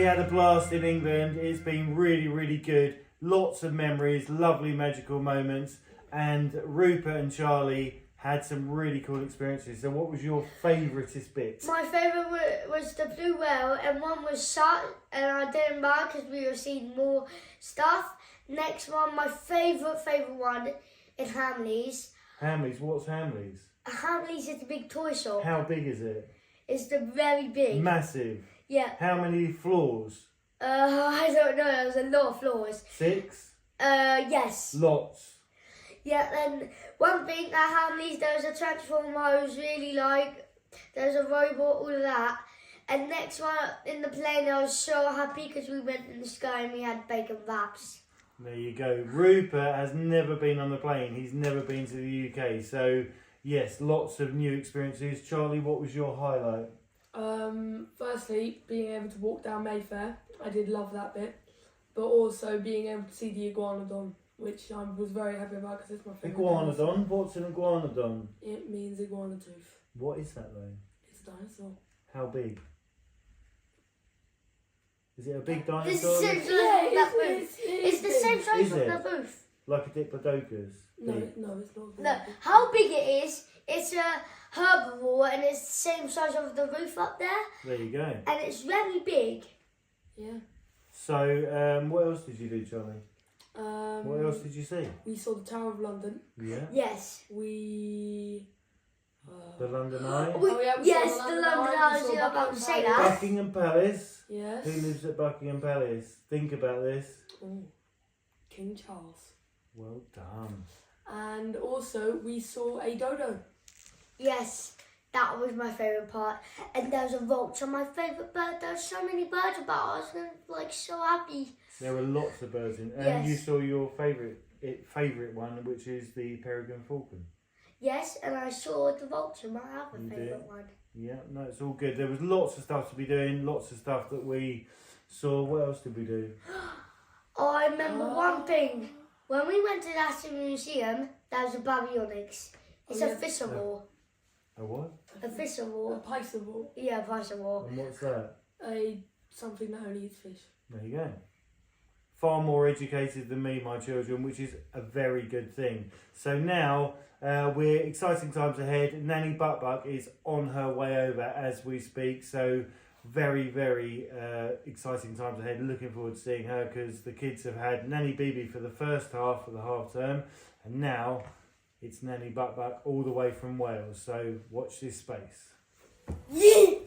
had a blast in England. It's been really, really good. Lots of memories, lovely magical moments. And Rupert and Charlie had some really cool experiences. So what was your favouriteest bit? My favourite was the blue whale, and one was shut, and I didn't buy because we were seeing more stuff. Next one, my favourite one is Hamleys. Hamleys? What's Hamleys? Hamleys is the big toy shop. How big is it? It's the very big. Massive? Yeah. How many floors? I don't know, there was a lot of floors. 6? Yes. Lots. Yeah, then one thing at Hamleys, there was a transformer I was really like, there was a robot, all of that. And next one, in the plane, I was so happy because we went in the sky and we had bacon wraps. There you go. Rupert has never been on the plane. He's never been to the UK. So, yes, lots of new experiences. Charlie, what was your highlight? Firstly, being able to walk down Mayfair. I did love that bit. But also being able to see the iguanodon, which I was very happy about because it's my favourite. Iguanodon? What's an iguanodon? It means iguana tooth. What is that, though? It's a dinosaur. How big? Is it a big dinosaur? It's the same size of that booth. It's the same size of the booth. Like a diplodocus? No, it's not. No, how big it is, it's a herbivore and it's the same size of the roof up there. There you go. And it's very big. Yeah. So, what else did you do, Charlie? What else did you see? We saw the Tower of London. Yeah. Yes. We... The London Eye? Yes, the London Eye. I was about to say that. Buckingham Palace? Yes. Who lives at Buckingham Palace? Think about this. Oh, King Charles. Well done. And also, we saw a dodo. Yes, that was my favourite part. And there was a vulture, my favourite bird. There were so many birds about. I was like so happy. There were lots of birds in. And Yes. you saw your favourite one, which is the peregrine falcon. Yes, and I saw the vulture, my other You favourite did? one. Yeah, no, it's all good. There was lots of stuff to be doing, lots of stuff that we saw. What else did we do? Oh, I remember one thing. When we went to the Aston Museum, there was a baryonyx. It's a fissivore. A what? A A fissivore. piscivore. Yeah, a fissivore. And what's that? Something that only eats fish. There you go. Far more educated than me, my children, which is a very good thing. So now we're exciting times ahead. Nanny Buck is on her way over as we speak. So very, very exciting times ahead. Looking forward to seeing her because the kids have had Nanny BB for the first half of the half term, and now it's Nanny Buck all the way from Wales. So watch this space. Yeah.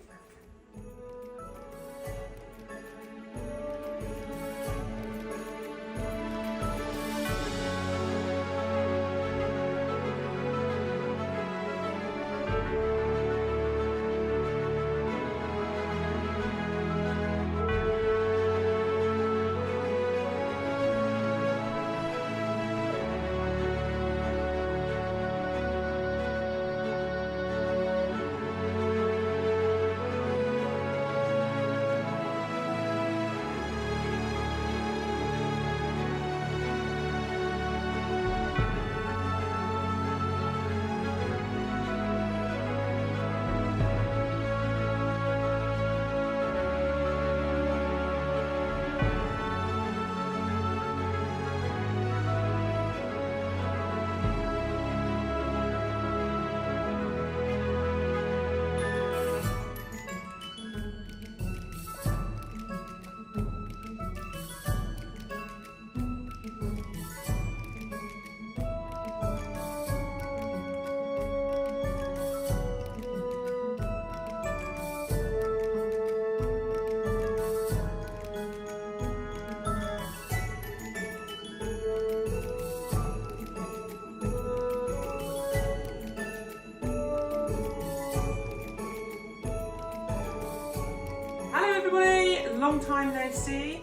Hello everybody, long time no see.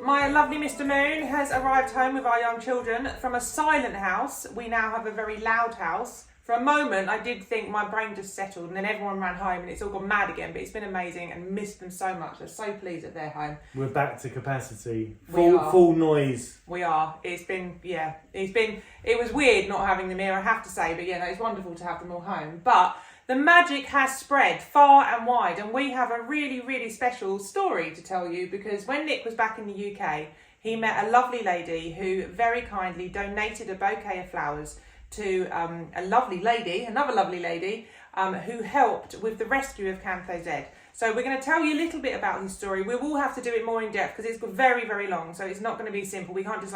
My lovely Mr. Moon has arrived home with our young children. From a silent house, we now have a very loud house. For a moment, I did think my brain just settled and then everyone ran home and it's all gone mad again, but it's been amazing and missed them so much. I'm so pleased that they're home. We're back to capacity. We are. Full noise. We are. It was weird not having them here, I have to say, but yeah, no, it's wonderful to have them all home. But the magic has spread far and wide, and we have a really, really special story to tell you, because when Nick was back in the UK, he met a lovely lady who very kindly donated a bouquet of flowers to another lovely lady who helped with the rescue of Canoed. So we're going to tell you a little bit about his story. We will have to do it more in depth because it's very, very long, so it's not going to be simple. We can't just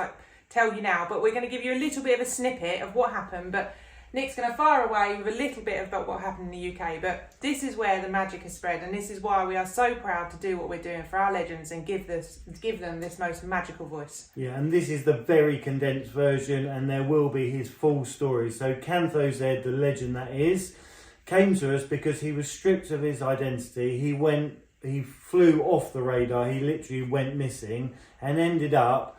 tell you now, but we're going to give you a little bit of a snippet of what happened. But Nick's going to fire away with a little bit about what happened in the UK. But this is where the magic has spread, and this is why we are so proud to do what we're doing for our legends and give them this most magical voice. Yeah, and this is the very condensed version, and there will be his full story. So Canoed, the legend that is, came to us because he was stripped of his identity. He flew off the radar. He literally went missing and ended up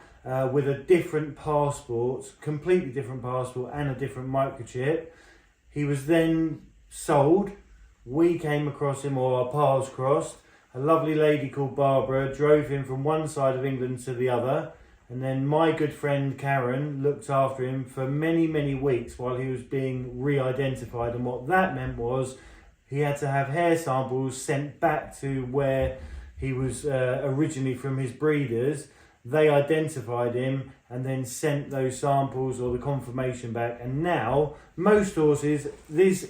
with a different passport, completely different passport and a different microchip. He was then sold. We came across him, or our paths crossed. A lovely lady called Barbara drove him from one side of England to the other, and then my good friend Karen looked after him for many, many weeks while he was being re-identified. And what that meant was he had to have hair samples sent back to where he was originally from his breeders. They identified him and then sent those samples or the confirmation back. And now, most horses, these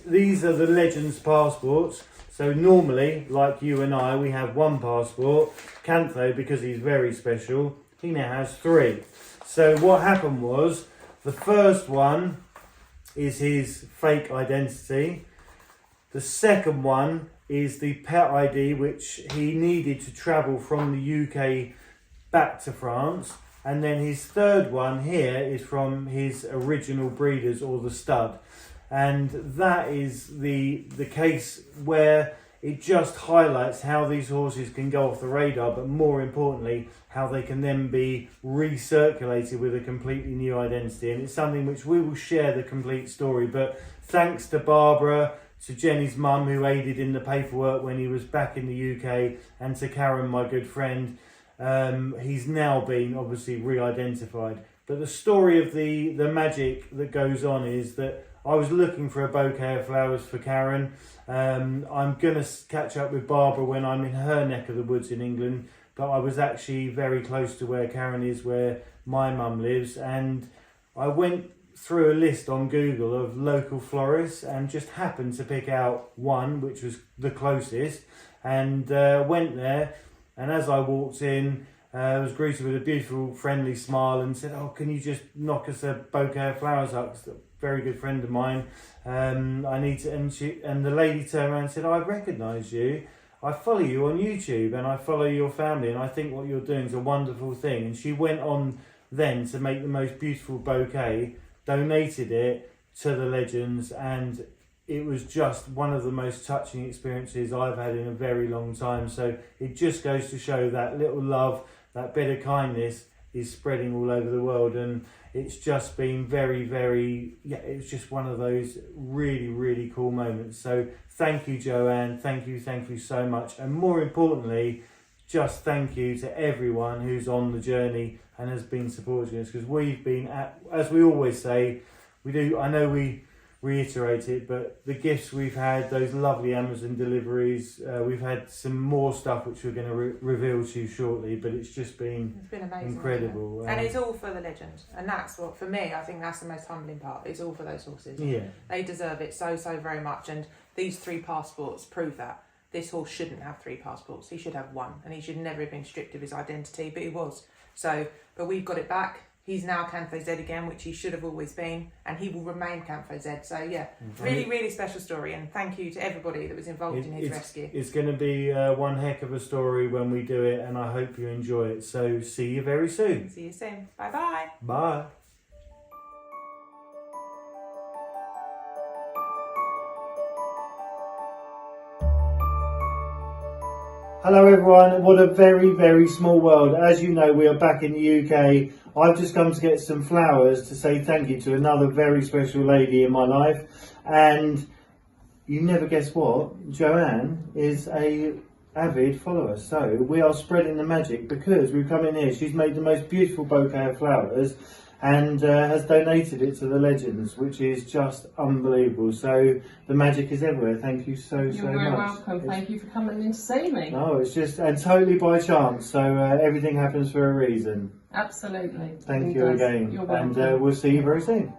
are the Legends passports. So normally, like you and I, we have one passport. Canoed, because he's very special, he now has 3. So what happened was, the first one is his fake identity. The second one is the pet ID, which he needed to travel from the UK back to France. And then his third one here is from his original breeders, or the stud. And that is the case where it just highlights how these horses can go off the radar, but more importantly, how they can then be recirculated with a completely new identity. And it's something which we will share the complete story. But thanks to Barbara, to Jenny's mum, who aided in the paperwork when he was back in the UK, and to Karen, my good friend, he's now been obviously re-identified. But the story of the magic that goes on is that I was looking for a bouquet of flowers for Karen. I'm going to catch up with Barbara when I'm in her neck of the woods in England, but I was actually very close to where Karen is, where my mum lives, and I went through a list on Google of local florists and just happened to pick out one which was the closest, and went there. And as I walked in, I was greeted with a beautiful, friendly smile and said, "Oh, can you just knock us a bouquet of flowers up? It's a very good friend of mine. I need to." And the lady turned around and said, "I recognise you. I follow you on YouTube and I follow your family, and I think what you're doing is a wonderful thing." And she went on then to make the most beautiful bouquet, donated it to the Legends, and it was just one of the most touching experiences I've had in a very long time. So it just goes to show that little love, that bit of kindness is spreading all over the world. And it's just been very, very, it's just one of those really, really cool moments. So thank you, Joanne. Thank you so much. And more importantly, just thank you to everyone who's on the journey and has been supporting us, because we've been as we always say, I know we reiterate it, but the gifts we've had, those lovely Amazon deliveries, we've had some more stuff which we're going to reveal to you shortly, but it's been amazing, incredible. And it's all for the Legend, and that's what, for me, I think that's the most humbling part. It's all for those horses. Yeah, they deserve it so very much, and these 3 passports prove that. This horse shouldn't have 3 passports. He should have 1, and he should never have been stripped of his identity, but he was. So, but we've got it back. He's now Canoed again, which he should have always been, and he will remain Canoed. So yeah, really, really special story, and thank you to everybody that was involved in his rescue. It's going to be one heck of a story when we do it, and I hope you enjoy it. So see you very soon. See you soon. Bye-bye. Bye. Hello everyone, what a very, very small world. As you know, we are back in the UK. I've just come to get some flowers to say thank you to another very special lady in my life. And you never guess what, Joanne is a avid follower. So we are spreading the magic because we've come in here. She's made the most beautiful bouquet of flowers. and has donated it to the Legends, which is just unbelievable. So the magic is everywhere. Thank you so You're much. very welcome. Thank you for coming in to see me. No, it's just and totally by chance. So everything happens for a reason. Absolutely. Thank It you does. again, You're welcome. and we'll see you very soon.